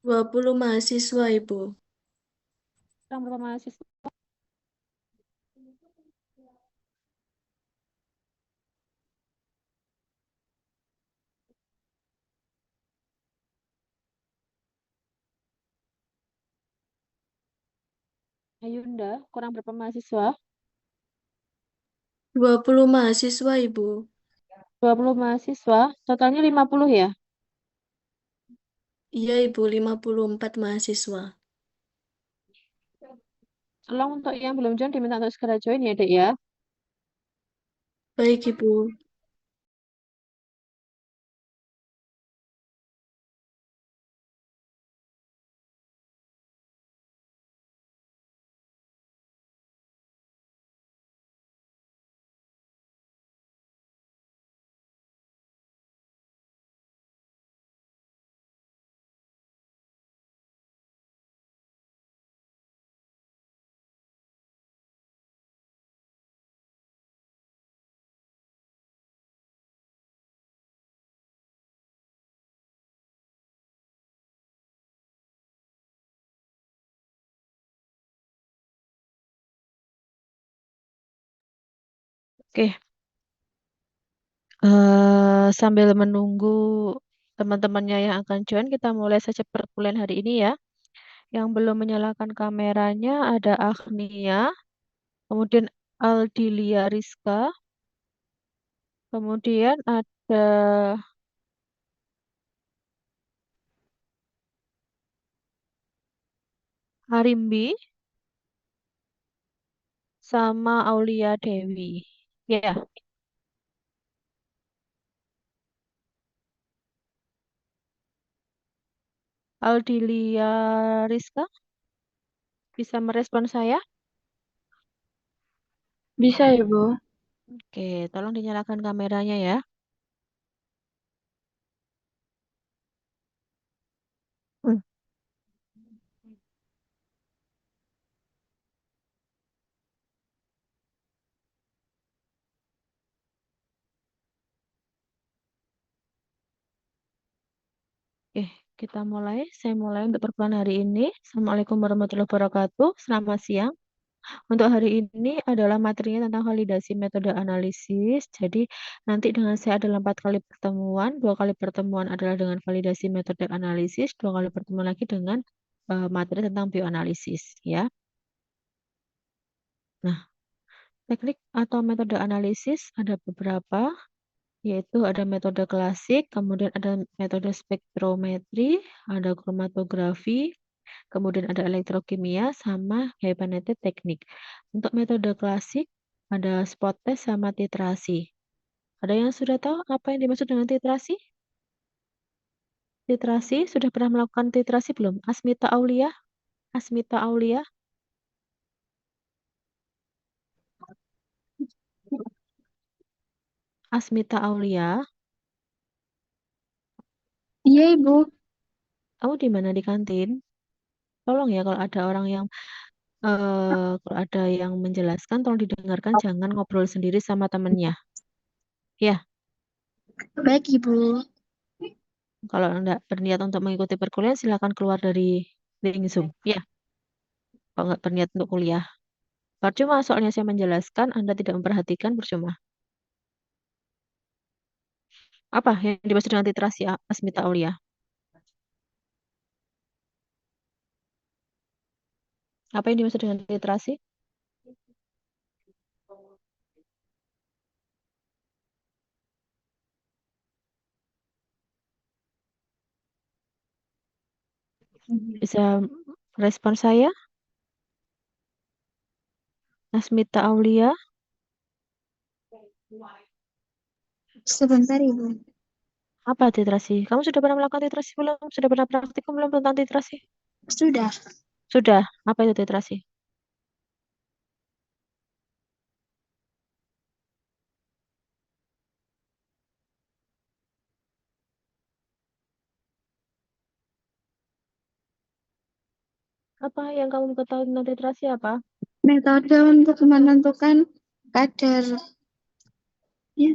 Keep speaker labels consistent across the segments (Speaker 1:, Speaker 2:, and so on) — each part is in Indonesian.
Speaker 1: 20 mahasiswa, Ibu.
Speaker 2: Kurang berapa mahasiswa? Ayunda, kurang berapa mahasiswa?
Speaker 1: 20 mahasiswa, Ibu.
Speaker 2: 20 mahasiswa, totalnya 50 ya?
Speaker 1: Iya, Ibu, 54 mahasiswa.
Speaker 2: Tolong untuk yang belum join diminta untuk segera join ya, Dek ya.
Speaker 1: Baik, Ibu.
Speaker 2: Oke, sambil menunggu teman-temannya yang akan join, kita mulai saja perkuliahan hari ini ya. Yang belum menyalakan kameranya ada Agnia, kemudian Aldilia Rizka, kemudian ada Harimbi, sama Aulia Dewi. Ya, Aldilia Rizka bisa merespon saya?
Speaker 1: Bisa, Ibu.
Speaker 2: Oke, tolong dinyalakan kameranya ya. Hmm. Oke, kita mulai. Saya mulai untuk perkuliahan hari ini. Assalamualaikum warahmatullahi wabarakatuh. Selamat siang. Untuk hari ini adalah materinya tentang validasi metode analisis. Jadi nanti dengan saya adalah 4 kali pertemuan. 2 kali pertemuan adalah dengan validasi metode analisis. 2 kali pertemuan lagi dengan materi tentang bioanalisis. Ya. Nah, teknik atau metode analisis ada beberapa, yaitu ada metode klasik, kemudian ada metode spektrometri, ada kromatografi, kemudian ada elektrokimia, sama hyphenated teknik. Untuk metode klasik, ada spot test sama titrasi. Ada yang sudah tahu apa yang dimaksud dengan titrasi? Titrasi, sudah pernah melakukan titrasi belum? Asmita Aulia? Asmita Aulia? Asmita Aulia?
Speaker 1: Iya, Ibu.
Speaker 2: Kamu di mana di kantin? Tolong ya kalau ada orang yang kalau ada yang menjelaskan, tolong didengarkan, jangan ngobrol sendiri sama temennya. Ya,
Speaker 1: Baik, Ibu.
Speaker 2: kalau Anda berniat untuk mengikuti perkuliahan, silakan keluar dari link Zoom. Ya, kalau nggak berniat untuk kuliah. Percuma soalnya saya menjelaskan, Anda tidak memperhatikan, percuma. Apa yang dimaksud dengan literasi Asmita Aulia? Apa yang dimaksud dengan literasi? Bisa respon saya? Asmita Aulia,
Speaker 1: Sebentar, Ibu.
Speaker 2: apa literasi? Kamu sudah pernah melakukan literasi belum? Sudah pernah praktikum belum tentang literasi?
Speaker 1: Sudah.
Speaker 2: Sudah. Apa itu literasi? Apa yang kamu ketahui tentang literasi apa?
Speaker 1: Metode untuk menentukan kadar. Ya.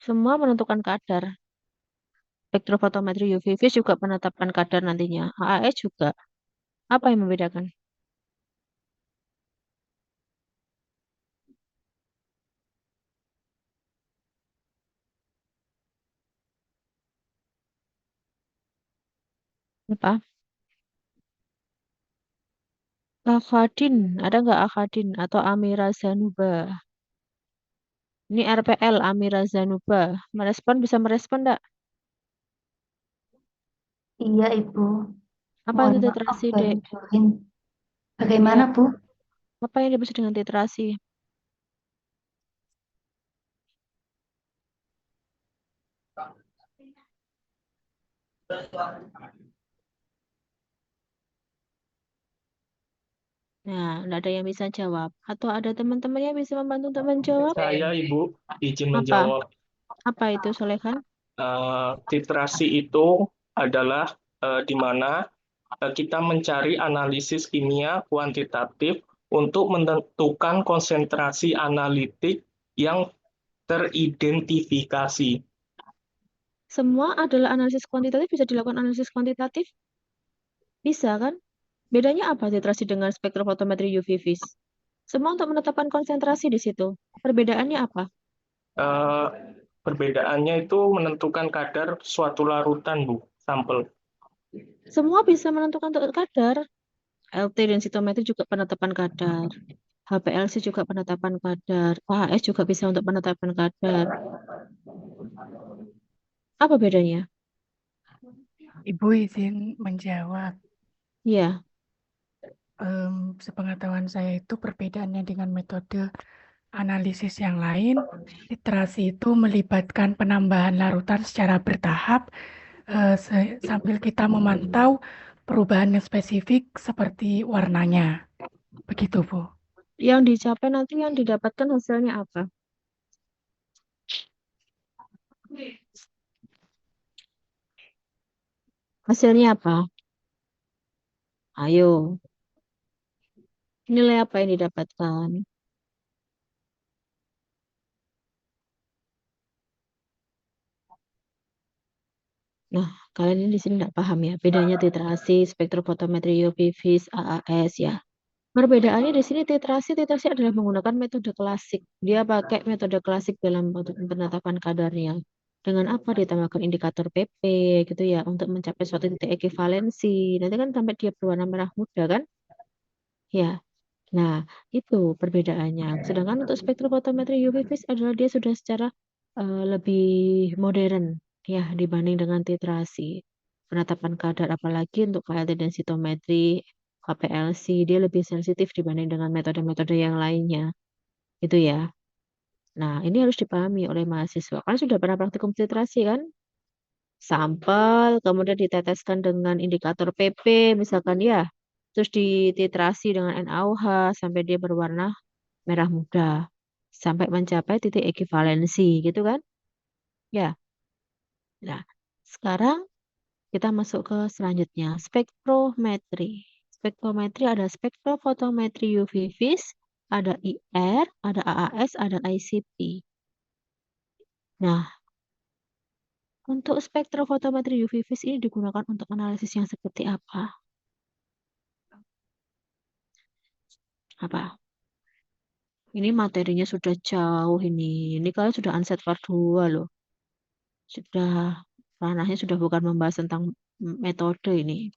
Speaker 2: Semua menentukan kadar. Spektrofotometri UV vis juga penetapan kadar nantinya. AAS juga. Apa yang membedakan? Apa? Akadin, ada nggak akadin atau amirazanuba? Ini RPL amirazanuba. Bisa merespon nggak?
Speaker 1: Iya, Ibu.
Speaker 2: Apa
Speaker 1: Mohon
Speaker 2: itu
Speaker 1: maaf
Speaker 2: titrasi,
Speaker 1: baru
Speaker 2: Dek?
Speaker 1: join.
Speaker 2: Ya,
Speaker 1: Bagaimana, Bu?
Speaker 2: apa yang dimaksud dengan titrasi? Nah, nggak ada yang bisa jawab. Atau ada teman-teman yang bisa membantu untuk menjawab?
Speaker 3: Saya, Ibu, izin
Speaker 2: Apa?
Speaker 3: menjawab.
Speaker 2: Apa itu, Solehan?
Speaker 3: Titrasi itu adalah di mana kita mencari analisis kimia kuantitatif untuk menentukan konsentrasi analitik yang teridentifikasi.
Speaker 2: Semua adalah analisis kuantitatif, bisa dilakukan analisis kuantitatif? Bisa kan? Bedanya apa titrasi dengan spektrofotometri UV vis? Semua untuk menetapkan konsentrasi di situ. Perbedaannya apa?
Speaker 3: Eh, Perbedaannya itu menentukan kadar suatu larutan, Bu, sampel.
Speaker 2: Semua bisa menentukan kadar. LT densitometri juga penetapan kadar. HPLC juga penetapan kadar. AHS juga bisa untuk penetapan kadar. Apa bedanya?
Speaker 4: Ibu izin menjawab.
Speaker 2: Ya,
Speaker 4: Sepengetahuan saya itu perbedaannya dengan metode analisis yang lain, titrasi itu melibatkan penambahan larutan secara bertahap sambil kita memantau perubahan yang spesifik seperti warnanya. Begitu, Bu.
Speaker 2: yang dicapai nanti yang didapatkan hasilnya apa? Hasilnya apa? Ayo, nilai apa yang didapatkan? Nah, kalian ini di sini nggak paham ya, bedanya titrasi, spektrofotometri UV vis, AAS ya. Perbedaannya di sini titrasi adalah menggunakan metode klasik. Dia pakai metode klasik dalam penetapan kadarnya. Dengan apa ditambahkan indikator PP gitu ya, untuk mencapai suatu titik ekivalensi. Nanti kan sampai dia berwarna merah muda kan? Ya. Nah, itu perbedaannya. Sedangkan untuk spektrofotometri UV vis adalah dia sudah secara lebih modern ya dibanding dengan titrasi. Penetapan kadar apalagi untuk KLT densitometri, KPLC dia lebih sensitif dibanding dengan metode-metode yang lainnya. Itu ya. Nah, ini harus dipahami oleh mahasiswa. Kan sudah pernah praktikum titrasi kan? Sampel, kemudian diteteskan dengan indikator PP misalkan ya. Terus dititrasi dengan NaOH sampai dia berwarna merah muda sampai mencapai titik ekivalensi gitu kan? Ya. Nah, sekarang kita masuk ke selanjutnya, spektrometri. Spektrometri ada spektrofotometri UV vis, ada IR, ada AAS, ada ICP. Nah, untuk spektrofotometri UV vis ini digunakan untuk analisis yang seperti apa? Apa? Ini materinya sudah jauh ini. Ini kalian sudah Ansat Part 2 loh. Sudah ranahnya sudah bukan membahas tentang metode ini.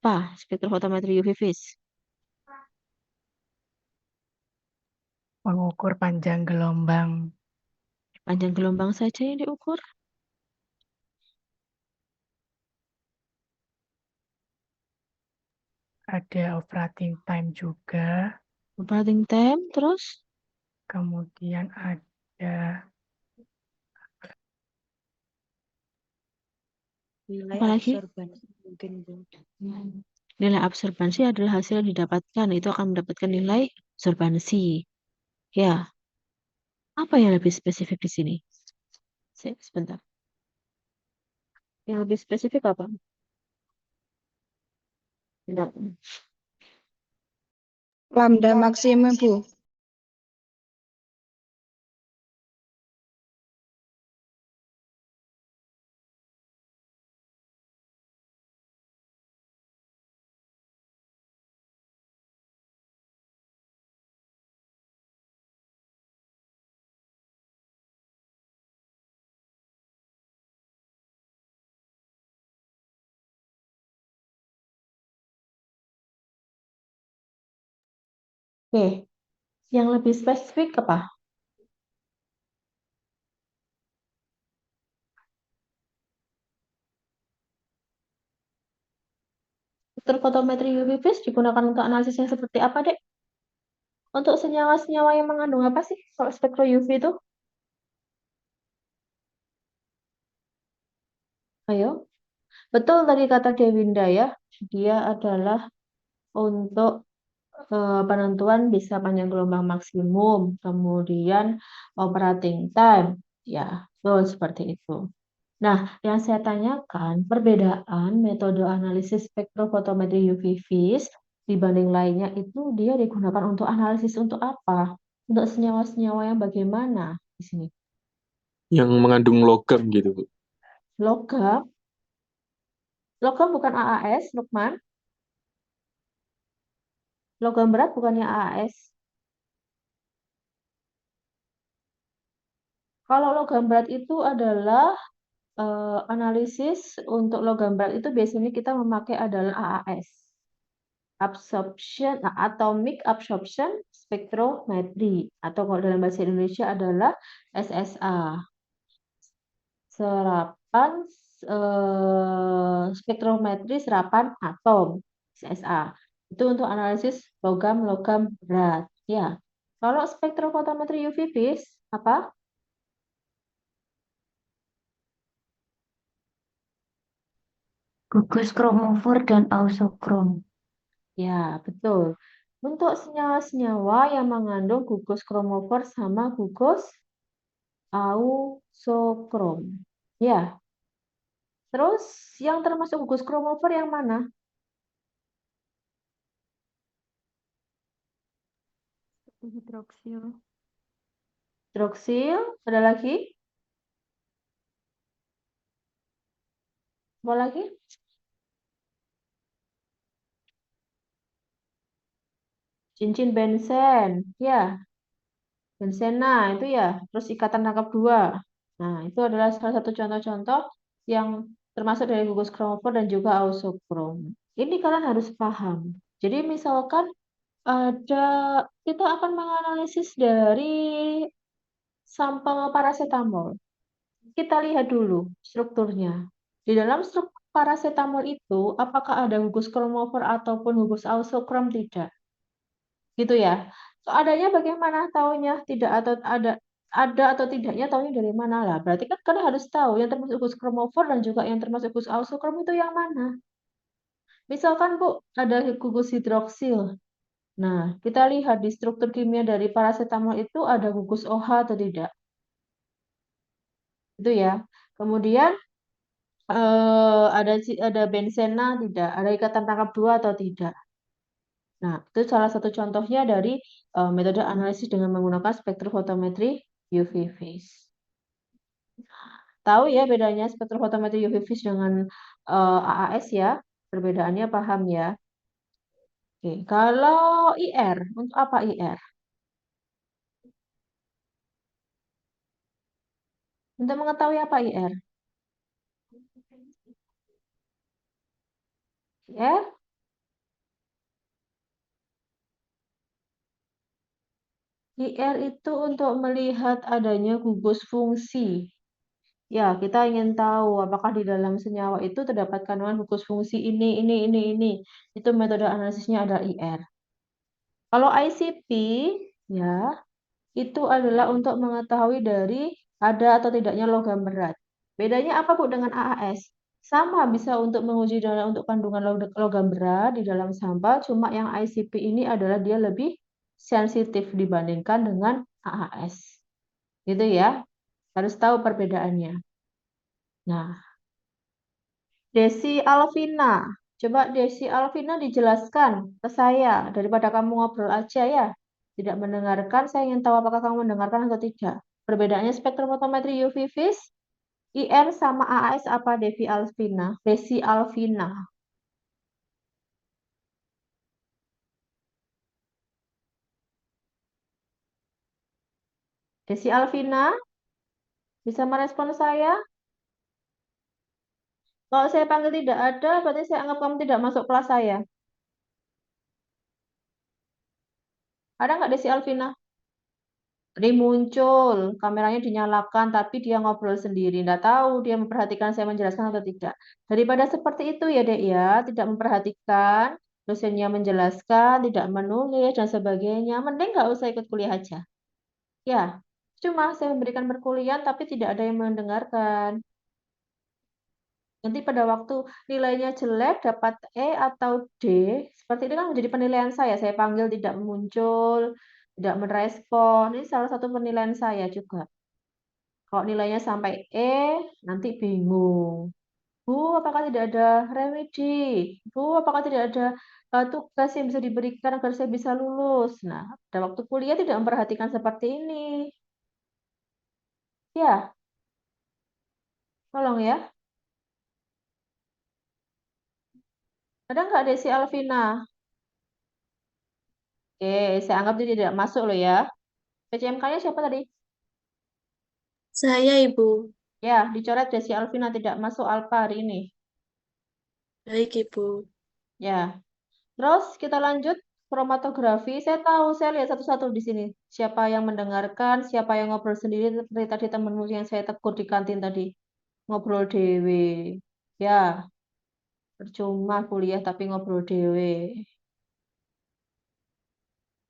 Speaker 2: Apa? Spektrofotometri UV vis.
Speaker 4: Mengukur panjang gelombang.
Speaker 2: Panjang gelombang saja yang diukur.
Speaker 4: Ada operating time juga.
Speaker 2: Operating time terus.
Speaker 4: Kemudian ada
Speaker 2: Apalagi? Nilai absorbansi adalah hasil yang didapatkan. Itu akan mendapatkan nilai absorbansi. Ya. Apa yang lebih spesifik di sini? Sebentar. Yang lebih spesifik apa? Tidak.
Speaker 1: Lambda maksimum, Bu.
Speaker 2: Oke, yang lebih spesifik apa? Struktur fotometri UV vis digunakan untuk analisis yang seperti apa, Dek? Untuk senyawa-senyawa yang mengandung apa sih kalau spektro UV itu? Ayo. Betul tadi kata Dewinda ya. Dia adalah untuk penentuan bisa panjang gelombang maksimum, kemudian operating time. Ya, betul seperti itu. Nah, yang saya tanyakan, perbedaan metode analisis spektrofotometri UV vis dibanding lainnya itu dia digunakan untuk analisis untuk apa? Untuk senyawa-senyawa yang bagaimana di sini?
Speaker 5: Yang mengandung logam gitu, Bu.
Speaker 2: Logam? Logam bukan AAS, Lukman. Logam berat bukannya AAS. Kalau logam berat itu adalah analisis untuk logam berat itu biasanya kita memakai adalah AAS. Atomic Absorption Spectrometry, atau kalau dalam bahasa Indonesia adalah SSA. Serapan spektrometri serapan atom, SSA. Itu untuk analisis logam-logam berat. Ya. Kalau spektrofotometri UV vis apa?
Speaker 1: Gugus kromofor dan ausokrom.
Speaker 2: Ya, betul. Untuk senyawa-senyawa yang mengandung gugus kromofor sama gugus ausokrom. Ya. Terus yang termasuk gugus kromofor yang mana?
Speaker 1: Hidroksil.
Speaker 2: Hidroksil, ada lagi? Apa lagi? Cincin bensen, ya. Bensena itu ya. Terus ikatan tangkap dua. Nah, itu adalah salah satu contoh-contoh yang termasuk dari gugus kromofor dan juga ausokrom. Ini kalian harus paham. Jadi misalkan ada kita akan menganalisis dari sampel paracetamol. Kita lihat dulu strukturnya. Di dalam struktur paracetamol itu, apakah ada gugus kromofor ataupun gugus ausokrom? Tidak. Gitu ya. So, adanya bagaimana taunya? Tidak atau ada atau tidaknya taunya dari mana lah. Berarti kan kalian harus tahu yang termasuk gugus kromofor dan juga yang termasuk gugus ausokrom itu yang mana. Misalkan Bu, ada gugus hidroksil. Nah, kita lihat di struktur kimia dari paracetamol itu ada gugus OH atau tidak. Itu ya. Kemudian ada bensena tidak, ada ikatan tangkap dua atau tidak. Nah, itu salah satu contohnya dari metode analisis dengan menggunakan spektrofotometri UV vis. Tahu ya bedanya spektrofotometri UV vis dengan AAS ya? Perbedaannya paham ya? Oke, kalau IR, untuk apa IR? Untuk mengetahui apa IR? IR IR itu untuk melihat adanya gugus fungsi. Ya, kita ingin tahu apakah di dalam senyawa itu terdapat kandungan gugus fungsi ini. Itu metode analisisnya adalah IR. Kalau ICP, ya, itu adalah untuk mengetahui dari ada atau tidaknya logam berat. Bedanya apa Bu dengan AAS? Sama bisa untuk menguji untuk kandungan logam berat di dalam sampel, cuma yang ICP ini adalah dia lebih sensitif dibandingkan dengan AAS. Gitu ya. Harus tahu perbedaannya. Nah, Desi Alvina. Coba Desi Alvina dijelaskan ke saya daripada kamu ngobrol aja ya. Tidak mendengarkan, saya ingin tahu apakah kamu mendengarkan atau tidak. Perbedaannya spektrofotometri UV vis, IR sama AAS apa Devi Alvina? Desi Alvina. Desi Alvina bisa merespon saya? Kalau saya panggil tidak ada, berarti saya anggap kamu tidak masuk kelas saya. Ada nggak Desi Alvina? Ini muncul, kameranya dinyalakan, tapi dia ngobrol sendiri. Nggak tahu dia memperhatikan saya menjelaskan atau tidak. Daripada seperti itu ya, Dek, ya. Tidak memperhatikan, dosennya menjelaskan, tidak menulis, dan sebagainya. Mending nggak usah ikut kuliah aja. Ya, cuma saya memberikan perkuliahan, tapi tidak ada yang mendengarkan. Nanti pada waktu nilainya jelek, dapat E atau D, seperti ini kan menjadi penilaian saya. Saya panggil tidak muncul, tidak merespon. Ini salah satu penilaian saya juga. Kalau nilainya sampai E, nanti bingung. Bu, apakah tidak ada remedi? Bu, apakah tidak ada tugas yang bisa diberikan agar saya bisa lulus? Nah, pada waktu kuliah tidak memperhatikan seperti ini. Ya, tolong ya. Ada nggak Desi Alvina? Oke, saya anggap dia tidak masuk loh ya. PCMK-nya siapa tadi?
Speaker 6: Saya, Ibu.
Speaker 2: Ya, dicoret Desi Alvina tidak masuk Alfa hari ini.
Speaker 6: Baik, Ibu.
Speaker 2: Ya. Terus kita lanjut kromatografi. Saya tahu, saya lihat satu-satu di sini. Siapa yang mendengarkan, siapa yang ngobrol sendiri seperti tadi temenmu yang saya tegur di kantin tadi. Ngobrol dewe. Ya, percuma kuliah tapi ngobrol dewe.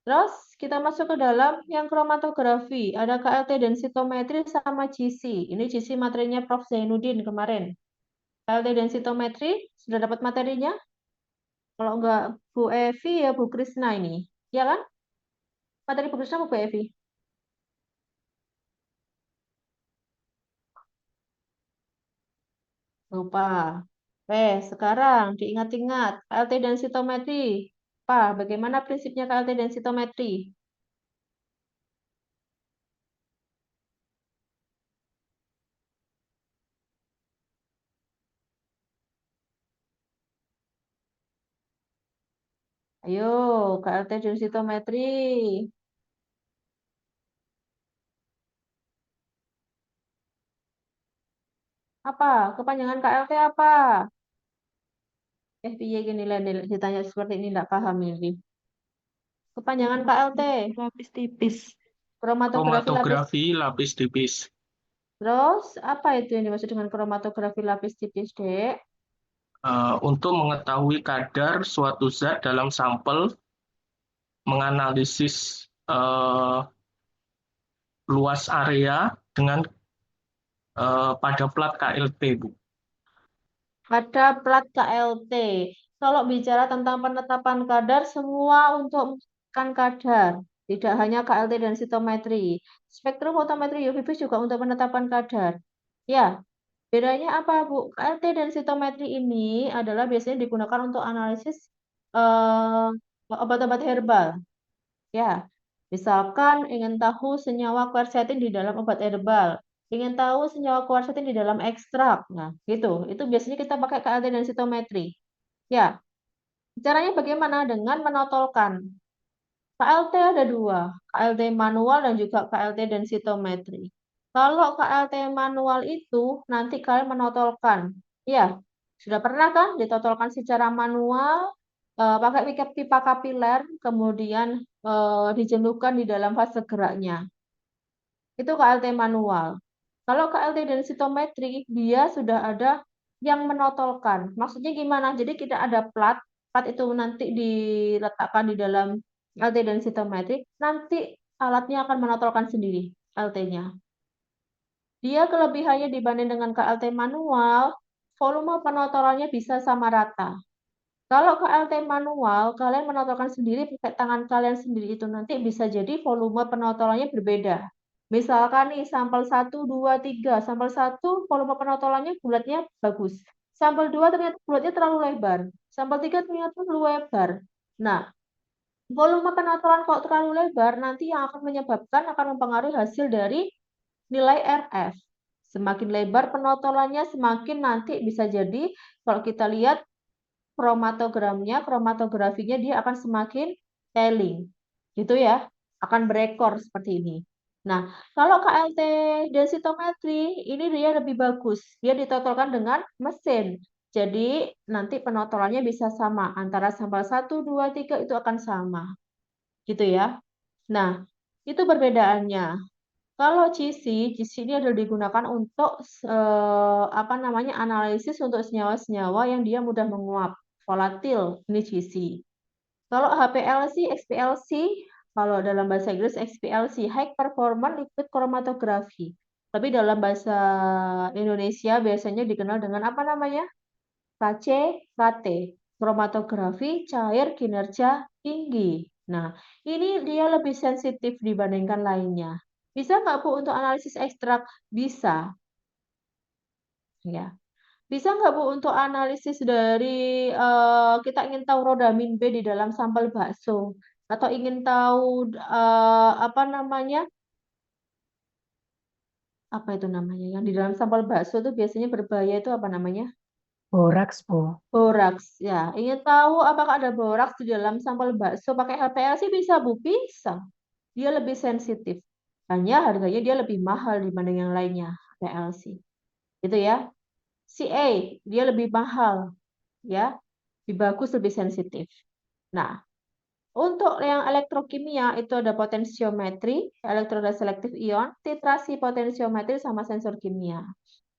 Speaker 2: Terus kita masuk ke dalam yang kromatografi. Ada KLT densitometri sama GC. Ini GC materinya Prof. Zainuddin kemarin. KLT densitometri, sudah dapat materinya? Kalau enggak Bu Evi ya Bu Krisna ini. Ya kan? Materi Bu Krisna apa Bu Evi? Lupa. Sekarang diingat-ingat. KLT densitometri. Apa? Bagaimana prinsipnya KLT densitometri? Ayo, KLT densitometri. Apa? Kepanjangan KLT apa? Piye gini lah ditanya seperti ini enggak paham ini. Kepanjangan KLT,
Speaker 1: Lapis tipis.
Speaker 2: kromatografi lapis.
Speaker 3: Kromatografi lapis tipis.
Speaker 2: Terus apa itu yang dimaksud dengan kromatografi lapis tipis, Dek?
Speaker 3: Untuk mengetahui kadar suatu zat dalam sampel, menganalisis luas area dengan pada plat KLT, Bu.
Speaker 2: Pada plat KLT. Kalau bicara tentang penetapan kadar, semua untuk menentukan kadar. Tidak hanya KLT dan sitometri. Spektrofotometri UV vis juga untuk penetapan kadar. Ya, bedanya apa, Bu? KLT dan sitometri ini adalah biasanya digunakan untuk analisis obat-obat herbal. Ya, misalkan ingin tahu senyawa quercetin di dalam obat herbal, ingin tahu senyawa quercetin di dalam ekstrak. Nah, gitu. Itu biasanya kita pakai KLT dan sitometri. Ya, caranya bagaimana? Dengan menotolkan. KLT ada dua, KLT manual dan juga KLT densitometri. Kalau KLT manual itu nanti kalian menotolkan. Ya, sudah pernah kan ditotolkan secara manual pakai pipa kapiler, kemudian dijenuhkan di dalam fase geraknya. Itu KLT manual. Kalau KLT densitometri, dia sudah ada yang menotolkan. Maksudnya gimana? Jadi kita ada plat itu nanti diletakkan di dalam LT densitometri, nanti alatnya akan menotolkan sendiri LT-nya. Dia kelebihannya dibanding dengan KLT manual, volume penotolannya bisa sama rata. Kalau KLT manual, kalian menotolkan sendiri pakai tangan kalian sendiri itu nanti bisa jadi volume penotolannya berbeda. Misalkan nih sampel 1, 2, 3. Sampel 1 volume penotolannya bulatnya bagus. Sampel 2 ternyata bulatnya terlalu lebar. Sampel 3 ternyata terlalu lebar. Nah, volume penotolan kok terlalu lebar nanti yang akan menyebabkan akan mempengaruhi hasil dari nilai RF. Semakin lebar penotolannya, semakin nanti bisa jadi kalau kita lihat kromatografinya dia akan semakin telling. Gitu ya, akan berekor seperti ini. Nah, kalau KLT densitometri, ini dia lebih bagus. Dia ditotolkan dengan mesin. Jadi, nanti penotolannya bisa sama. Antara sampel 1, 2, 3 itu akan sama. Gitu ya.
Speaker 7: Nah, itu perbedaannya. Kalau GC ini adalah digunakan untuk apa namanya analisis untuk senyawa-senyawa yang dia mudah menguap, volatil, ini GC. Kalau HPLC, XPLC, kalau dalam bahasa Inggris XPLC, High Performance Liquid Chromatography. Tapi dalam bahasa Indonesia biasanya dikenal dengan apa namanya? KC-KT, kromatografi cair kinerja tinggi. Nah, ini dia lebih sensitif dibandingkan lainnya. Bisa nggak Bu untuk analisis ekstrak? Bisa. Ya. Bisa nggak Bu untuk analisis dari kita ingin tahu rodamin B di dalam sampel bakso atau ingin tahu apa namanya itu namanya yang di dalam sampel bakso itu biasanya berbahaya itu apa namanya?
Speaker 4: Boraks, Bu.
Speaker 7: Boraks ya. Ingin tahu apakah ada boraks di dalam sampel bakso pakai HPLC bisa Bu? Bisa. Dia lebih sensitif. Hanya harganya dia lebih mahal dibanding yang lainnya HPLC. Gitu ya. CA dia lebih mahal ya. Lebih bagus, lebih sensitif. Nah, untuk yang elektrokimia itu ada potensiometri, elektroda selektif ion, titrasi potensiometri sama sensor kimia.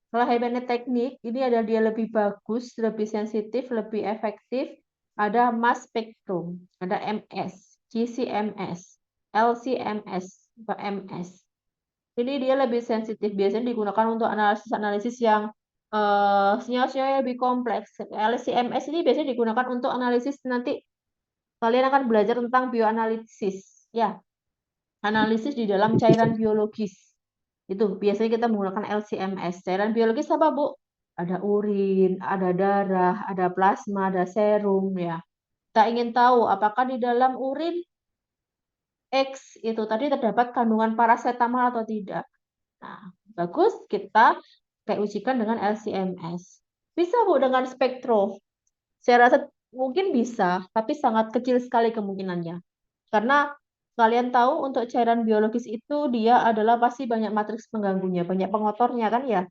Speaker 7: Kalau high teknik, ini ada dia lebih bagus, lebih sensitif, lebih efektif. Ada mass spectrum, ada MS, GCMS, LCMS, atau MS. Ini dia lebih sensitif, biasanya digunakan untuk analisis-analisis yang senyawa-senyawa lebih kompleks. LCMS ini biasanya digunakan untuk analisis nanti kalian akan belajar tentang bioanalisis, ya, analisis di dalam cairan biologis. Itu biasanya kita menggunakan LCMS. Cairan biologis apa, Bu? Ada urin, ada darah, ada plasma, ada serum, ya. Kita ingin tahu apakah di dalam urin X itu tadi terdapat kandungan parasetamol atau tidak. Nah, bagus kita kayak ujikan dengan LCMS. Bisa, Bu, dengan spektro. Saya rasa mungkin bisa, tapi sangat kecil sekali kemungkinannya. Karena kalian tahu untuk cairan biologis itu dia adalah pasti banyak matriks pengganggunya, banyak pengotornya kan ya.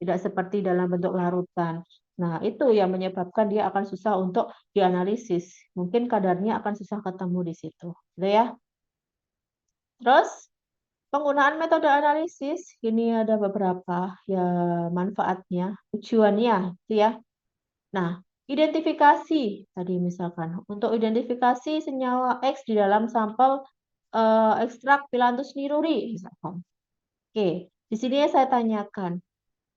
Speaker 7: Tidak seperti dalam bentuk larutan. Nah, itu yang menyebabkan dia akan susah untuk dianalisis. Mungkin kadarnya akan susah ketemu di situ. Gitu ya. Terus penggunaan metode analisis ini ada beberapa ya manfaatnya, tujuannya itu ya. Nah, identifikasi tadi misalkan untuk identifikasi senyawa X di dalam sampel ekstrak Phyllanthus niruri misalkan. Oke, di sini saya tanyakan,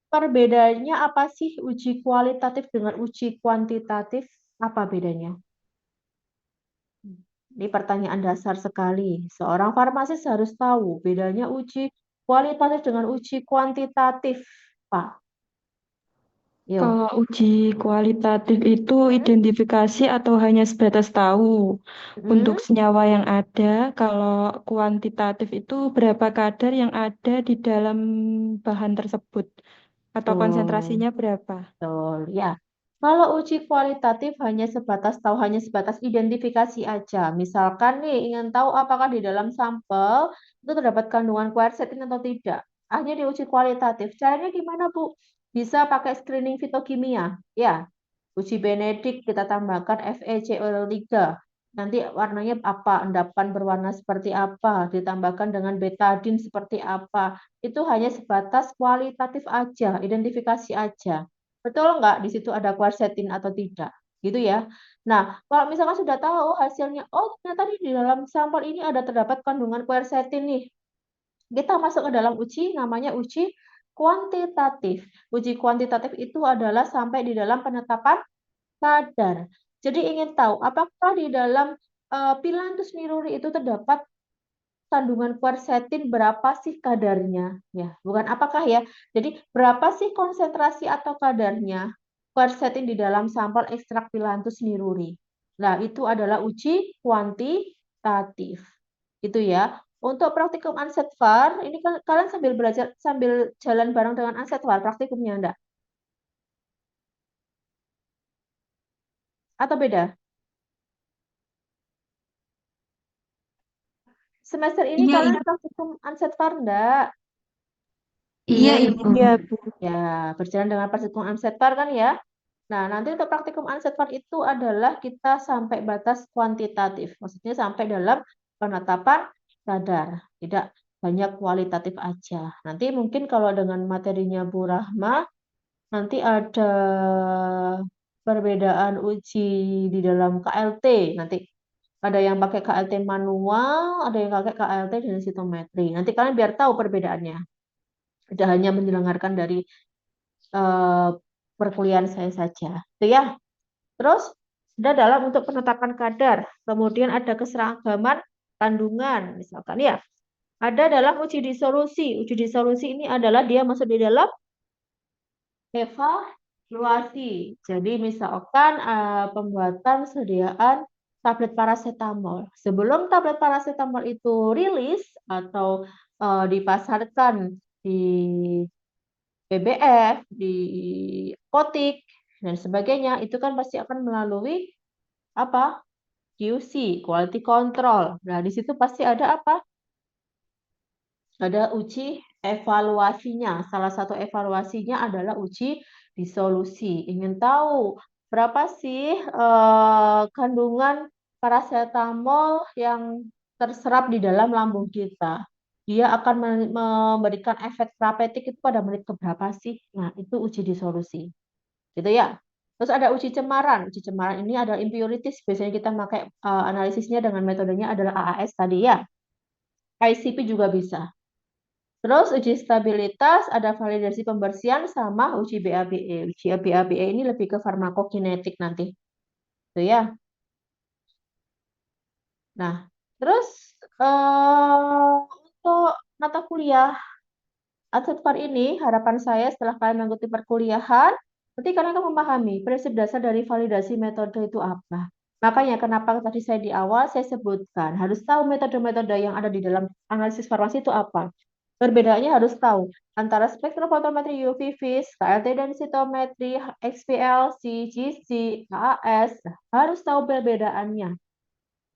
Speaker 7: perbedaannya apa sih uji kualitatif dengan uji kuantitatif? Apa bedanya? Ini pertanyaan dasar sekali. Seorang farmasis harus tahu bedanya uji kualitatif dengan uji kuantitatif, Pak. Yuk.
Speaker 8: Kalau uji kualitatif itu identifikasi atau hanya sebatas tahu untuk senyawa yang ada. Kalau kuantitatif itu berapa kadar yang ada di dalam bahan tersebut atau konsentrasinya berapa?
Speaker 7: Betul, ya. Kalau uji kualitatif hanya sebatas tahu, hanya sebatas identifikasi aja. Misalkan nih ingin tahu apakah di dalam sampel itu terdapat kandungan quercetin atau tidak. Hanya diuji kualitatif. Caranya gimana, Bu? Bisa pakai screening fitokimia. Ya, uji Benedict kita tambahkan FeCl3. Nanti warnanya apa, endapan berwarna seperti apa, ditambahkan dengan betadin seperti apa. Itu hanya sebatas kualitatif aja, identifikasi aja. Betul nggak di situ ada quercetin atau tidak? Gitu ya. Nah, kalau misalkan sudah tahu hasilnya, oh ternyata di dalam sampel ini ada terdapat kandungan quercetin nih. Kita masuk ke dalam uji, namanya uji kuantitatif. Uji kuantitatif itu adalah sampai di dalam penetapan kadar. Jadi ingin tahu apakah di dalam Phyllanthus niruri itu terdapat kandungan quercetin berapa sih kadarnya? Ya, bukan apakah ya. Jadi berapa sih konsentrasi atau kadarnya quercetin di dalam sampel ekstrak Phyllanthus niruri? Nah, itu adalah uji kuantitatif. Itu ya. Untuk praktikum Ansetvar, ini kan kalian sambil belajar sambil jalan bareng dengan Ansetvar praktikumnya enggak? Atau beda? Semester ini
Speaker 1: Iya,
Speaker 7: kalian praktikum Ansetvar enggak?
Speaker 1: Iya, Ibu.
Speaker 8: Iya, Bu.
Speaker 7: Ya, berjalan dengan praktikum Ansetvar kan ya? Nah, nanti untuk praktikum Ansetvar itu adalah kita sampai batas kuantitatif. Maksudnya sampai dalam penetapan kadar, tidak hanya kualitatif aja. Nanti mungkin kalau dengan materinya Bu Rahma, nanti ada perbedaan uji di dalam KLT. Nanti ada yang pakai KLT manual, ada yang pakai KLT densitometri. Nanti kalian biar tahu perbedaannya. Tidak hanya mendengarkan dari eh, perkuliahan saya saja. Itu ya. Terus ada dalam untuk penetapan kadar, kemudian ada keseragaman kandungan, misalkan ya. Ada dalam uji disolusi. Uji disolusi ini adalah dia masuk di dalam evaluasi. Jadi misalkan pembuatan sediaan tablet paracetamol. Sebelum tablet paracetamol itu rilis atau dipasarkan di BBF, di apotik, dan sebagainya, itu kan pasti akan melalui apa? QC, quality control. Nah, di situ pasti ada apa? Ada uji evaluasinya. Salah satu evaluasinya adalah uji disolusi. Ingin tahu berapa sih kandungan paracetamol yang terserap di dalam lambung kita? Dia akan memberikan efek terapeutik itu pada menit keberapa sih? Nah, itu uji disolusi. Gitu ya. Terus ada uji cemaran. Uji cemaran ini adalah impurities. Biasanya kita pakai analisisnya dengan metodenya adalah AAS tadi ya. ICP juga bisa. Terus uji stabilitas, ada validasi pembersihan sama uji BABE. Uji BABE ini lebih ke farmakokinetik nanti. Itu ya. Nah, terus untuk mata kuliah Adsetpar ini, harapan saya setelah kalian mengikuti perkuliahan, nanti kalian akan memahami prinsip dasar dari validasi metode itu apa. Makanya kenapa tadi saya di awal saya sebutkan, harus tahu metode-metode yang ada di dalam analisis farmasi itu apa. Perbedaannya harus tahu antara spektrofotometri UV vis, KLT densitometri, XPLC, GC, AAS, harus tahu perbedaannya.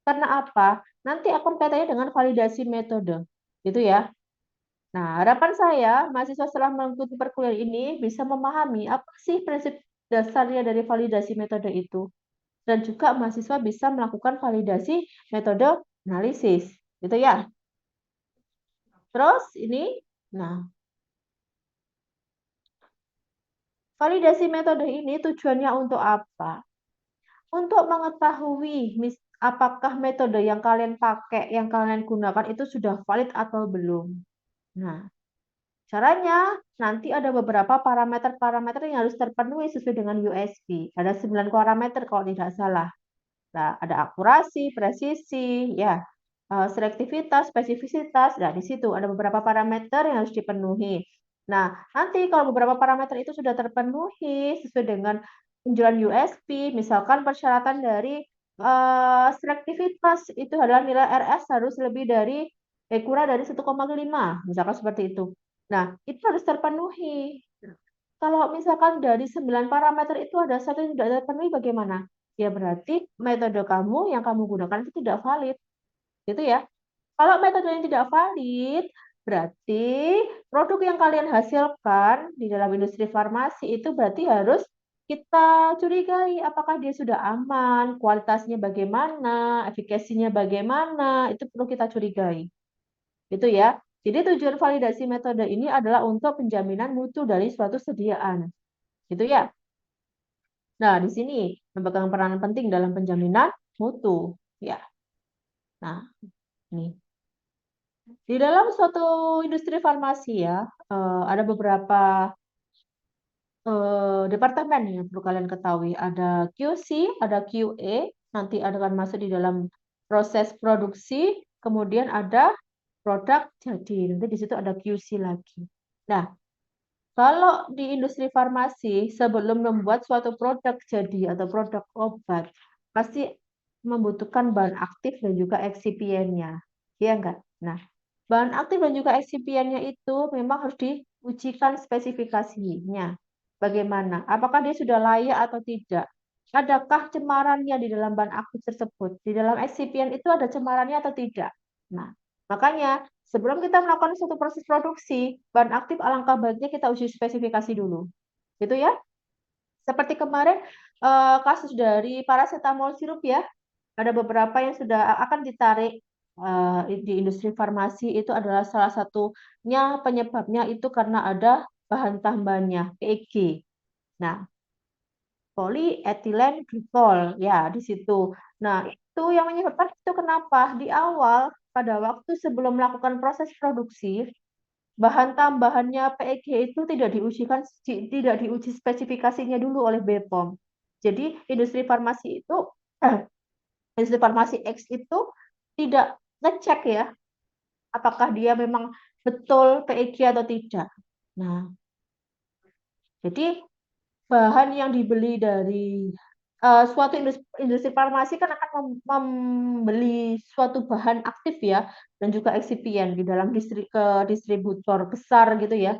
Speaker 7: Karena apa? Nanti akan kaitannya dengan validasi metode. Gitu ya. Nah, harapan saya, mahasiswa setelah mengikuti perkuliahan ini bisa memahami apa sih prinsip dasarnya dari validasi metode itu. Dan juga mahasiswa bisa melakukan validasi metode analisis. Gitu ya. Terus ini, nah, validasi metode ini tujuannya untuk apa? Untuk mengetahui apakah metode yang kalian pakai, yang kalian gunakan itu sudah valid atau belum. Nah, caranya nanti ada beberapa parameter-parameter yang harus terpenuhi sesuai dengan USP. Ada 9 parameter kalau tidak salah. Nah, ada akurasi, presisi, ya, selektivitas, spesifisitas. Nah, di situ ada beberapa parameter yang harus dipenuhi. Nah, nanti kalau beberapa parameter itu sudah terpenuhi sesuai dengan penjualan USP, misalkan persyaratan dari selektivitas itu adalah nilai RS harus lebih dari kurang dari 1,5, misalkan seperti itu. Nah, itu harus terpenuhi. Kalau misalkan dari 9 parameter itu ada satu yang tidak terpenuhi, bagaimana? Ya berarti metode kamu yang kamu gunakan itu tidak valid. Gitu ya. Kalau metode yang tidak valid, berarti produk yang kalian hasilkan di dalam industri farmasi itu berarti harus kita curigai apakah dia sudah aman, kualitasnya bagaimana, efikasinya bagaimana, itu perlu kita curigai. Gitu ya. Jadi tujuan validasi metode ini adalah untuk penjaminan mutu dari suatu sediaan. Gitu ya. Nah, di sini memegang peranan penting dalam penjaminan mutu. Ya. Nah, ini. Di dalam suatu industri farmasi ya, ada beberapa departemen yang perlu kalian ketahui. Ada QC, ada QA, nanti akan masuk di dalam proses produksi, kemudian ada produk jadi. Nanti di situ ada QC lagi. Nah, kalau di industri farmasi, sebelum membuat suatu produk jadi atau produk obat, pasti membutuhkan bahan aktif dan juga excipientnya. Iya enggak? Nah, bahan aktif dan juga excipientnya itu memang harus diujikan spesifikasinya. Bagaimana? Apakah dia sudah layak atau tidak? Adakah cemarannya di dalam bahan aktif tersebut? Di dalam excipient itu ada cemarannya atau tidak? Nah, makanya sebelum kita melakukan suatu proses produksi, bahan aktif alangkah baiknya kita uji spesifikasi dulu. Gitu ya. Seperti kemarin kasus dari paracetamol sirup ya. Ada beberapa yang sudah akan ditarik di industri farmasi itu adalah salah satunya penyebabnya itu karena ada bahan tambahannya, PEG. Nah, polyethylene glycol, ya di situ. Nah, itu yang menyebabkan itu kenapa? Di awal, pada waktu sebelum melakukan proses produksi, bahan tambahannya PEG itu tidak diuji spesifikasinya dulu oleh BPOM. Jadi industri farmasi itu industri farmasi X itu tidak ngecek ya apakah dia memang betul PEG atau tidak. Nah, jadi bahan yang dibeli dari suatu industri farmasi kan akan membeli suatu bahan aktif ya dan juga eksipien di dalam ke distributor besar gitu ya.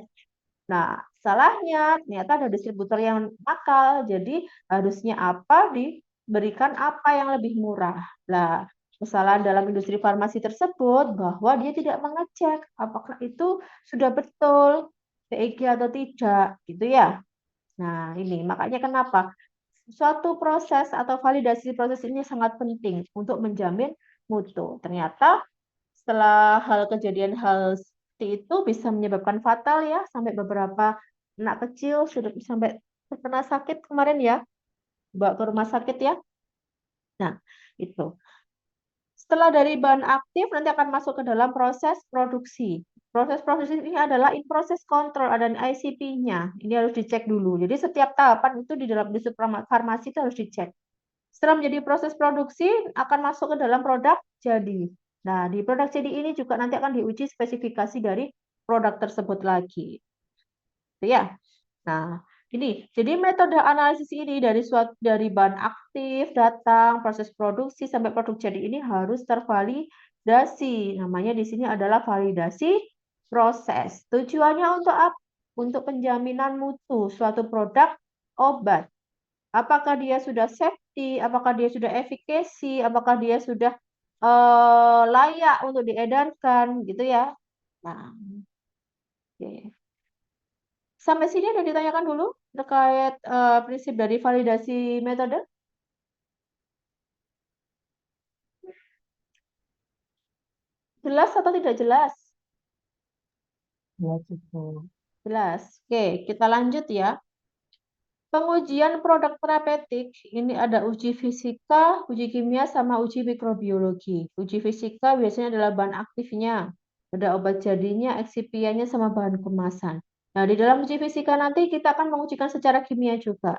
Speaker 7: Nah, salahnya ternyata ada distributor yang nakal, jadi harusnya apa diberikan apa yang lebih murah. Nah, kesalahan dalam industri farmasi tersebut bahwa dia tidak mengecek apakah itu sudah betul PEG atau tidak, gitu ya. Nah, ini makanya kenapa suatu proses atau validasi proses ini sangat penting untuk menjamin mutu. Ternyata setelah kejadian hal seperti itu bisa menyebabkan fatal ya, sampai beberapa anak kecil sudah sampai terkena sakit kemarin ya, bawa ke rumah sakit ya. Nah, itu. Setelah dari bahan aktif nanti akan masuk ke dalam proses produksi. Proses produksi ini adalah in process control, ada ICP-nya. Ini harus dicek dulu. Jadi setiap tahapan itu di dalam industri farmasi itu harus dicek. Setelah menjadi proses produksi akan masuk ke dalam produk jadi. Nah, di produk jadi ini juga nanti akan diuji spesifikasi dari produk tersebut lagi. Itu ya. Nah, ini jadi metode analisis ini dari bahan aktif datang proses produksi sampai produk jadi ini harus tervalidasi. Namanya di sini adalah validasi proses. Tujuannya untuk apa? Untuk penjaminan mutu suatu produk obat. Apakah dia sudah safety, apakah dia sudah efikasi, apakah dia sudah layak untuk diedarkan gitu ya. Nah, oke. Sampai sini ada ditanyakan dulu terkait prinsip dari validasi metode. Jelas atau tidak jelas? Jelas. Oke, kita lanjut ya. Pengujian produk terapeutik ini ada uji fisika, uji kimia, sama uji mikrobiologi. Uji fisika biasanya adalah bahan aktifnya, ada obat jadinya, eksipiannya, sama bahan kemasan. Nah, di dalam uji fisika nanti kita akan mengujikan secara kimia juga.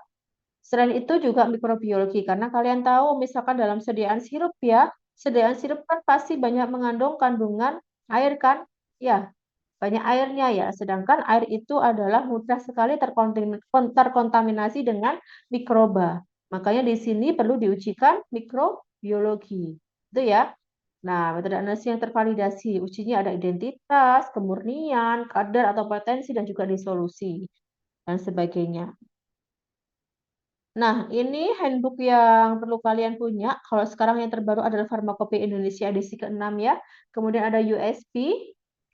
Speaker 7: Selain itu juga mikrobiologi, karena kalian tahu misalkan dalam sediaan sirup ya, sediaan sirup kan pasti banyak mengandung kandungan air kan? Ya, banyak airnya ya, sedangkan air itu adalah mudah sekali terkontaminasi dengan mikroba. Makanya di sini perlu diujikan mikrobiologi. Itu ya. Nah, metode analisis yang tervalidasi, ujinya ada identitas, kemurnian, kadar atau potensi, dan juga disolusi, dan sebagainya. Nah, ini handbook yang perlu kalian punya. Kalau sekarang yang terbaru adalah Farmakope Indonesia edisi ke-6 ya. Kemudian ada USP,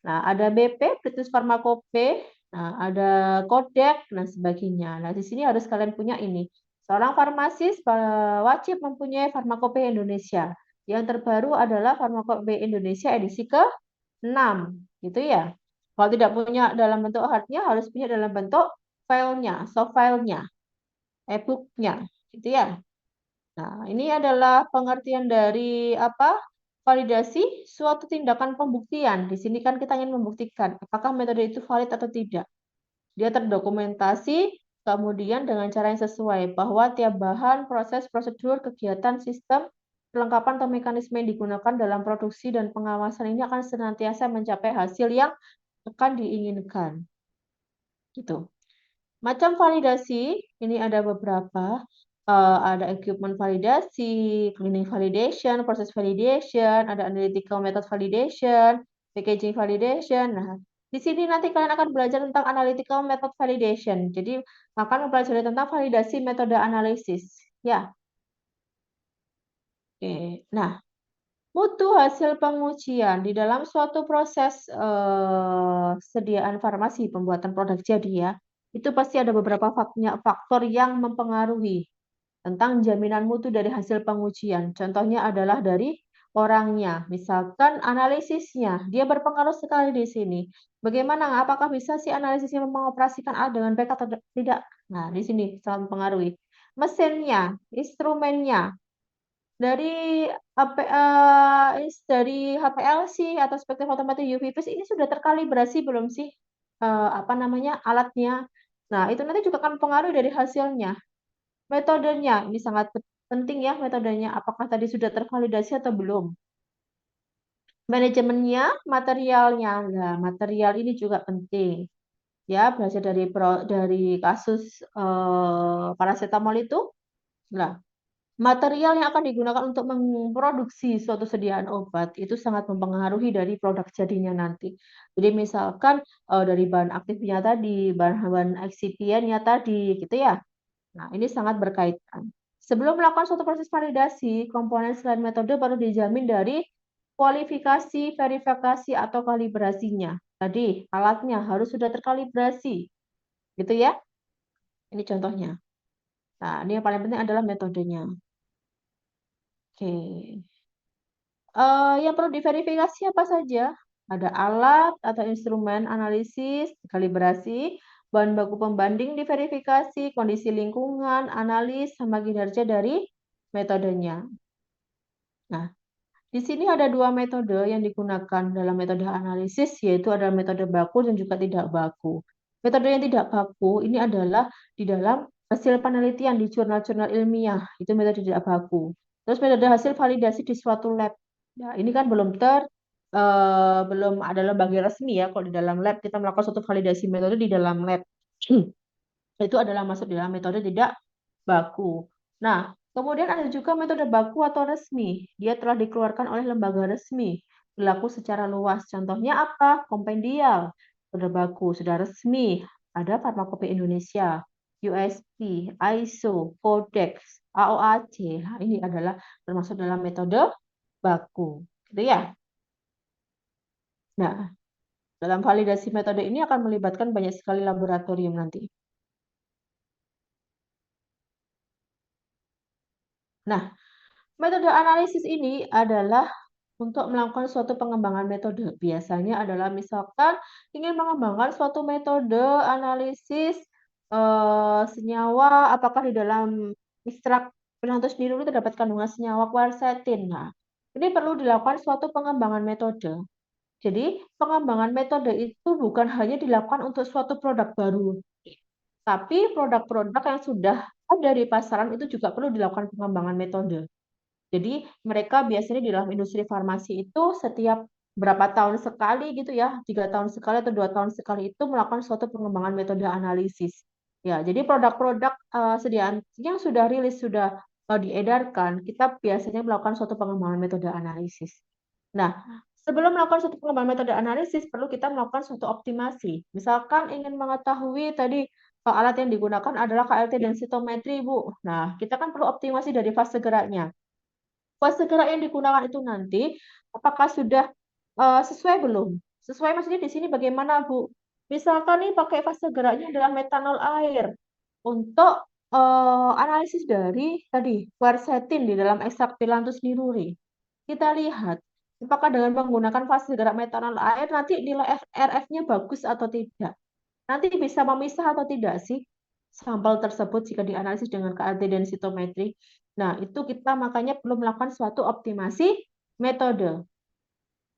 Speaker 7: nah ada BP, British Farmakope, nah ada Kodak, dan sebagainya. Nah, di sini harus kalian punya ini. Seorang farmasis wajib mempunyai Farmakope Indonesia. Yang terbaru adalah Farmakope Indonesia edisi ke-6, gitu ya. Kalau tidak punya dalam bentuk hardnya, harus punya dalam bentuk filenya, soft filenya, e-book-nya, gitu ya. Nah, ini adalah pengertian dari apa? Validasi suatu tindakan pembuktian. Di sini kan kita ingin membuktikan apakah metode itu valid atau tidak. Dia terdokumentasi, kemudian dengan cara yang sesuai bahwa tiap bahan, proses, prosedur, kegiatan, sistem, perlengkapan atau mekanisme yang digunakan dalam produksi dan pengawasan ini akan senantiasa mencapai hasil yang akan diinginkan. Gitu. Macam validasi, ini ada beberapa. Ada equipment validasi, cleaning validation, process validation, ada analytical method validation, packaging validation. Nah, di sini nanti kalian akan belajar tentang analytical method validation. Jadi, akan mempelajari tentang validasi metode analisis. Ya. Oke. Nah, mutu hasil pengujian di dalam suatu proses sediaan farmasi pembuatan produk jadi ya. Itu pasti ada beberapa faktor yang mempengaruhi tentang jaminan mutu dari hasil pengujian. Contohnya adalah dari orangnya. Misalkan analisisnya, dia berpengaruh sekali di sini. Bagaimana? Apakah bisa sih analisisnya mengoperasikan alat dengan baik atau tidak? Nah, di sini sangat mempengaruhi. Mesinnya, instrumennya, dari HPLC atau spektrofotometri UV vis ini sudah terkalibrasi belum sih alatnya? Nah, itu nanti juga akan mempengaruhi dari hasilnya. Metodenya ini sangat penting ya, metodenya apakah tadi sudah tervalidasi atau belum. Manajemennya, materialnya. Nah, material ini juga penting. Ya, belajar dari kasus paracetamol itu. Nah, material yang akan digunakan untuk memproduksi suatu sediaan obat itu sangat mempengaruhi dari produk jadinya nanti. Jadi misalkan dari bahan aktifnya tadi, bahan excipientnya tadi, gitu ya. Nah, ini sangat berkaitan. Sebelum melakukan suatu proses validasi, komponen selain metode baru dijamin dari kualifikasi, verifikasi, atau kalibrasinya. Tadi, alatnya harus sudah terkalibrasi. Gitu ya. Ini contohnya. Nah, ini yang paling penting adalah metodenya. Oke. Yang perlu diverifikasi apa saja? Ada alat atau instrumen analisis, kalibrasi, bahan baku pembanding diverifikasi, kondisi lingkungan, analis, sama kinerja dari metodenya. Nah, di sini ada dua metode yang digunakan dalam metode analisis, yaitu adalah metode baku dan juga tidak baku. Metode yang tidak baku ini adalah di dalam hasil penelitian di jurnal-jurnal ilmiah, itu metode tidak baku. Terus metode hasil validasi di suatu lab. Ya, ini kan belum ada lembaga resmi ya. Kalau di dalam lab kita melakukan suatu validasi metode di dalam lab. Itu adalah masuk di dalam metode tidak baku. Nah, kemudian ada juga metode baku atau resmi. Dia telah dikeluarkan oleh lembaga resmi, berlaku secara luas. Contohnya apa? Kompendial. Metode baku sudah resmi. Ada Farmakope Indonesia, USP, ISO, Codex, AOAC. Nah, ini adalah termasuk dalam metode baku. Gitu ya. Nah, dalam validasi metode ini akan melibatkan banyak sekali laboratorium nanti. Nah, metode analisis ini adalah untuk melakukan suatu pengembangan metode. Biasanya adalah misalkan ingin mengembangkan suatu metode analisis senyawa, apakah di dalam ekstrak penentus biru itu terdapat kandungan senyawa quercetin. Nah, ini perlu dilakukan suatu pengembangan metode. Jadi, pengembangan metode itu bukan hanya dilakukan untuk suatu produk baru, tapi produk-produk yang sudah ada di pasaran itu juga perlu dilakukan pengembangan metode. Jadi mereka biasanya di dalam industri farmasi itu setiap berapa tahun sekali gitu ya, 3 tahun sekali atau 2 tahun sekali itu melakukan suatu pengembangan metode analisis. Ya, jadi produk-produk sediaan yang sudah rilis, sudah diedarkan, kita biasanya melakukan suatu pengembangan metode analisis. Nah, sebelum melakukan suatu pengembangan metode analisis, perlu kita melakukan suatu optimasi. Misalkan ingin mengetahui tadi alat yang digunakan adalah KLT densitometri, Bu. Nah, kita kan perlu optimasi dari fase geraknya. Fase gerak yang digunakan itu nanti, apakah sudah sesuai belum? Sesuai maksudnya di sini bagaimana, Bu? Misalkan nih pakai fase geraknya adalah metanol air untuk analisis dari tadi quercetin di dalam ekstrak Phyllanthus niruri. Kita lihat apakah dengan menggunakan fase gerak metanol air nanti nilai RF-nya bagus atau tidak. Nanti bisa memisah atau tidak sih sampel tersebut jika dianalisis dengan KLT densitometri. Nah, itu kita makanya perlu melakukan suatu optimasi metode.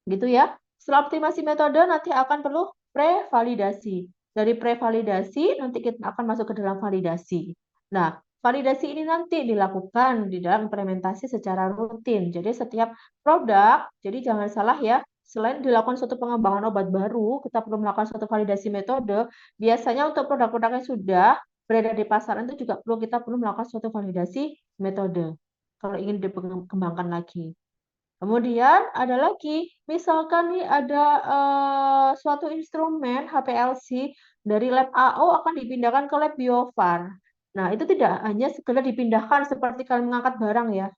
Speaker 7: Gitu ya. Setelah optimasi metode nanti akan perlu prevalidasi. Dari prevalidasi nanti kita akan masuk ke dalam validasi. Nah, validasi ini nanti dilakukan di dalam implementasi secara rutin. Jadi setiap produk, jadi jangan salah ya, selain dilakukan suatu pengembangan obat baru, kita perlu melakukan suatu validasi metode. Biasanya untuk produk-produk yang sudah beredar di pasaran itu juga kita perlu melakukan suatu validasi metode kalau ingin dikembangkan lagi. Kemudian ada lagi, misalkan nih ada suatu instrumen HPLC dari lab AO akan dipindahkan ke lab Bio Far. Nah, itu tidak hanya sekedar dipindahkan seperti kalian mengangkat barang ya.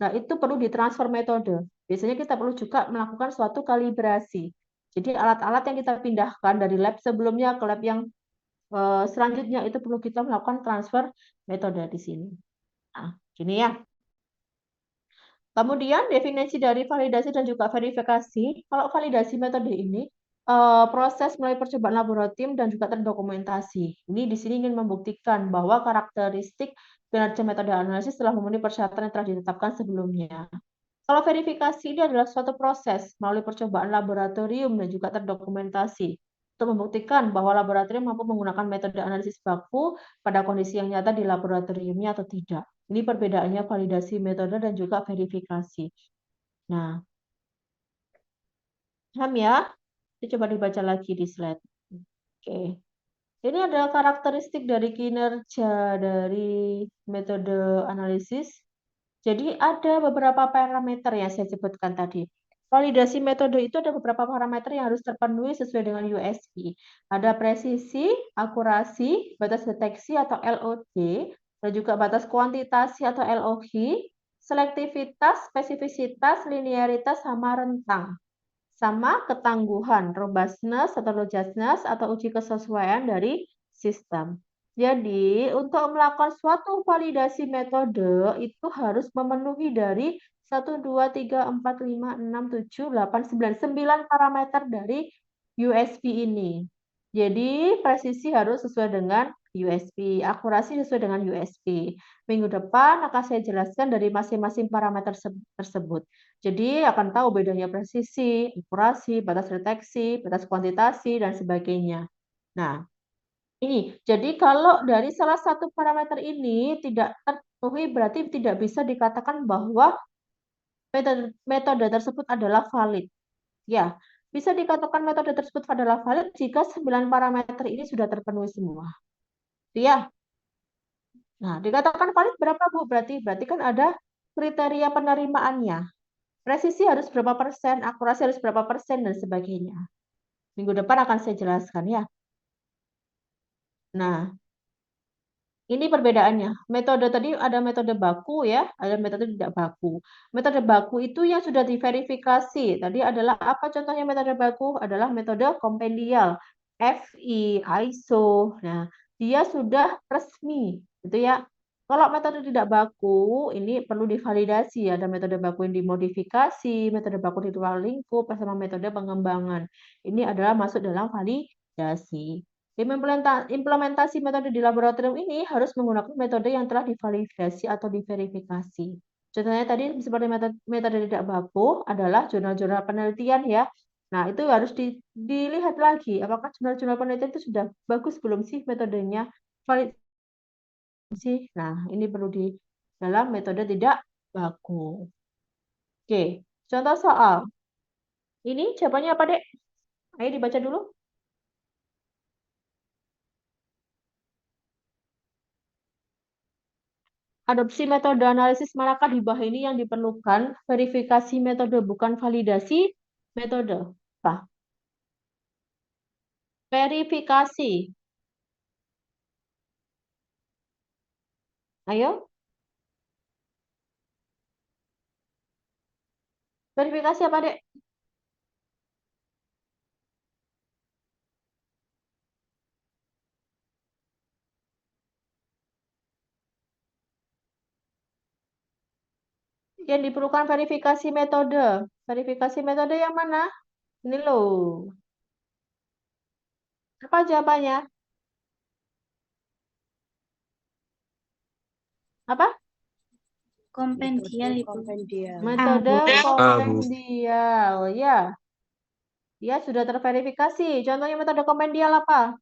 Speaker 7: Nah, itu perlu ditransfer metode. Biasanya kita perlu juga melakukan suatu kalibrasi. Jadi alat-alat yang kita pindahkan dari lab sebelumnya ke lab yang selanjutnya itu perlu kita melakukan transfer metode di sini. Nah, gini ya. Kemudian definisi dari validasi dan juga verifikasi. Kalau validasi metode ini proses melalui percobaan laboratorium dan juga terdokumentasi. Ini di sini ingin membuktikan bahwa karakteristik kinerja metode analisis telah memenuhi persyaratan yang telah ditetapkan sebelumnya. Kalau verifikasi ini adalah suatu proses melalui percobaan laboratorium dan juga terdokumentasi untuk membuktikan bahwa laboratorium mampu menggunakan metode analisis baku pada kondisi yang nyata di laboratoriumnya atau tidak. Ini perbedaannya validasi metode dan juga verifikasi. Nah, paham ya? Kita coba dibaca lagi di slide. Oke. Ini adalah karakteristik dari kinerja dari metode analisis. Jadi ada beberapa parameter yang saya sebutkan tadi. Validasi metode itu ada beberapa parameter yang harus terpenuhi sesuai dengan USP. Ada presisi, akurasi, batas deteksi atau LOD, dan juga batas kuantitasi atau LOH, selektivitas, spesifisitas, linearitas, sama rentang. Sama ketangguhan, robustness atau robustness atau uji kesesuaian dari sistem. Jadi, untuk melakukan suatu validasi metode itu harus memenuhi dari 1, 2, 3, 4, 5, 6, 7, 8, 9 parameter dari USP ini. Jadi, presisi harus sesuai dengan USP, akurasi sesuai dengan USP. Minggu depan akan saya jelaskan dari masing-masing parameter tersebut. Jadi akan tahu bedanya presisi, akurasi, batas deteksi, batas kuantitasi, dan sebagainya. Nah, ini. Jadi kalau dari salah satu parameter ini tidak terpenuhi, berarti tidak bisa dikatakan bahwa metode tersebut adalah valid. Ya, bisa dikatakan metode tersebut adalah valid jika 9 parameter ini sudah terpenuhi semua. Ya. Nah, dikatakan valid berapa, Bu? Berarti kan ada kriteria penerimaannya. Presisi harus berapa persen, akurasi harus berapa persen, dan sebagainya. Minggu depan akan saya jelaskan ya. Nah, ini perbedaannya. Metode tadi ada metode baku ya, ada metode tidak baku. Metode baku itu yang sudah diverifikasi. Tadi adalah apa contohnya metode baku? Adalah metode kompendial, FI, ISO. Nah, dia sudah resmi, gitu ya. Kalau metode tidak baku, ini perlu divalidasi. Ada metode baku yang dimodifikasi, metode baku di ruang lingkup, sama metode pengembangan. Ini adalah masuk dalam validasi. Implementasi metode di laboratorium ini harus menggunakan metode yang telah divalidasi atau diverifikasi. Contohnya tadi seperti metode tidak baku adalah jurnal-jurnal penelitian ya. Nah, itu harus dilihat lagi apakah jurnal-jurnal penelitian itu sudah bagus belum sih metodenya, valid sih. Nah, ini perlu di dalam metode tidak baku. Oke, contoh soal. Ini jawabannya apa, Dek? Ayo dibaca dulu. Adopsi metode analisis manakah di bawah ini yang diperlukan? Verifikasi metode bukan validasi metode. Apa? Verifikasi. Ayo. Verifikasi apa, Dek? Yang diperlukan verifikasi metode. Verifikasi metode yang mana? Ini loh. Apa jawabannya? Apa?
Speaker 6: Kompendial, Ibu.
Speaker 7: Metode
Speaker 5: Bu.
Speaker 7: kompendial. Ya. Ya, sudah terverifikasi. Contohnya metode kompendial apa?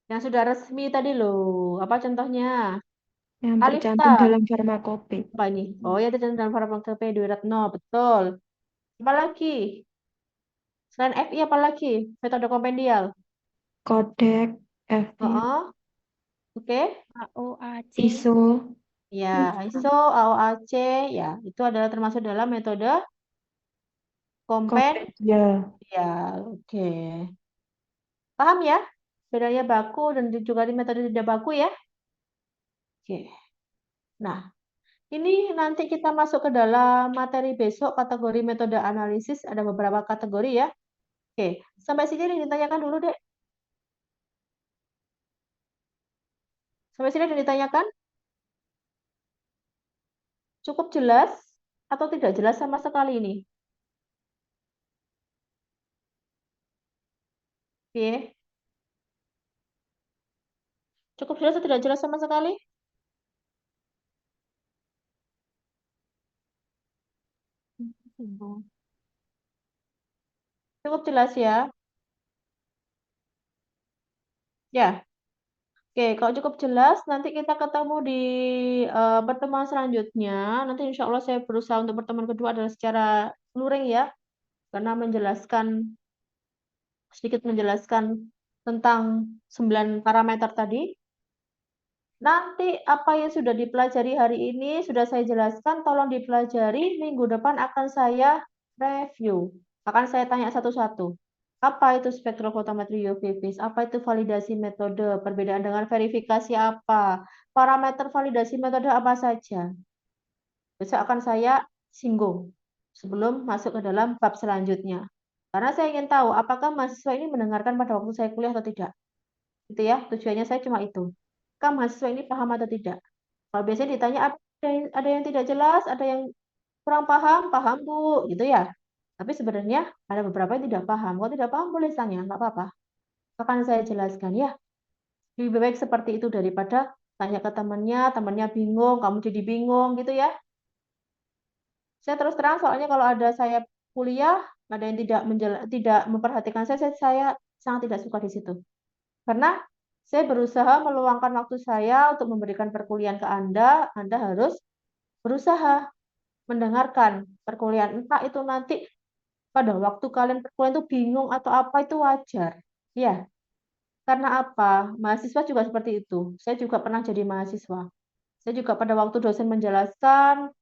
Speaker 7: Yang sudah resmi tadi loh. Apa contohnya?
Speaker 8: Yang
Speaker 7: Alifta.
Speaker 8: tercantum dalam farmakope.
Speaker 7: Apa ini? Oh ya, tercantum dalam farmakope Dwi Retno. Betul. Apa lagi? Selain FI apa lagi? Metode kompendial.
Speaker 8: Kodek, FI,
Speaker 7: Oh, oke.
Speaker 6: AOAC.
Speaker 8: ISO.
Speaker 7: Ya, ISO, AOAC, ya, itu adalah termasuk dalam metode kompendial.
Speaker 8: Ya.
Speaker 7: Oke. Paham ya? Bedanya baku dan juga di metode tidak baku ya? Oke. Nah, ini nanti kita masuk ke dalam materi besok, kategori metode analisis. Ada beberapa kategori ya. Oke, sampai sini ditanyakan dulu, Dek. Sampai sini ada ditanyakan? Cukup jelas atau tidak jelas sama sekali ini? Oke. Cukup jelas atau tidak jelas sama sekali? Cukup jelas ya? Ya. Oke, kalau cukup jelas, nanti kita ketemu di pertemuan selanjutnya. Nanti insya Allah saya berusaha untuk pertemuan kedua adalah secara luring ya, karena sedikit menjelaskan tentang 9 parameter tadi. Nanti apa yang sudah dipelajari hari ini sudah saya jelaskan, tolong dipelajari. Minggu depan akan saya review. Akan saya tanya satu-satu. Apa itu spektrofotometri UV phase? Apa itu validasi metode? Perbedaan dengan verifikasi apa? Parameter validasi metode apa saja? Besok akan saya singgung sebelum masuk ke dalam bab selanjutnya. Karena saya ingin tahu apakah mahasiswa ini mendengarkan pada waktu saya kuliah atau tidak. Gitu ya, tujuannya saya cuma itu. Apakah mahasiswa ini paham atau tidak? Kalau biasanya ditanya ada yang tidak jelas, ada yang kurang paham, paham Bu, gitu ya. Tapi sebenarnya ada beberapa yang tidak paham. Kalau tidak paham boleh tanya, nggak apa-apa. Akan saya jelaskan ya. Lebih baik seperti itu daripada tanya ke temannya bingung, kamu jadi bingung gitu ya. Saya terus terang soalnya kalau ada saya kuliah, ada yang tidak memperhatikan saya sangat tidak suka di situ. Karena saya berusaha meluangkan waktu saya untuk memberikan perkuliahan ke Anda harus berusaha mendengarkan perkuliahan. Entah itu nanti pada waktu kalian perkuliahan itu bingung atau apa itu wajar. Ya, karena apa? Mahasiswa juga seperti itu. Saya juga pernah jadi mahasiswa. Saya juga pada waktu dosen menjelaskan,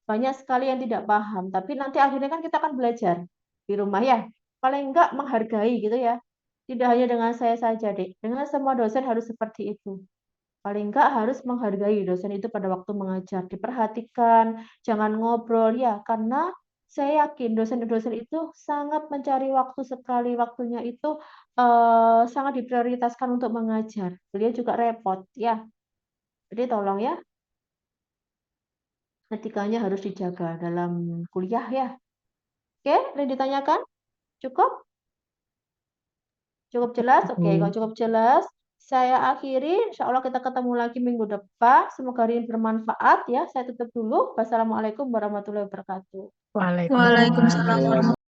Speaker 7: banyak sekali yang tidak paham. Tapi nanti akhirnya kan kita akan belajar di rumah ya. Paling enggak menghargai gitu ya. Tidak hanya dengan saya saja, Dek. Dengan semua dosen harus seperti itu. Paling enggak harus menghargai dosen itu pada waktu mengajar. Diperhatikan, jangan ngobrol ya. Karena saya yakin dosen-dosen itu sangat mencari waktu sekali. Waktunya itu sangat diprioritaskan untuk mengajar. Beliau juga repot ya. Jadi tolong ya, etikanya harus dijaga dalam kuliah ya. Oke, ada yang ditanyakan? Cukup? Cukup jelas? Oke, kalau cukup jelas, saya akhiri. Insya Allah kita ketemu lagi minggu depan. Semoga hari ini bermanfaat ya. Saya tutup dulu. Wassalamualaikum warahmatullahi wabarakatuh.
Speaker 4: Waalaikumsalam.
Speaker 6: Waalaikumsalam.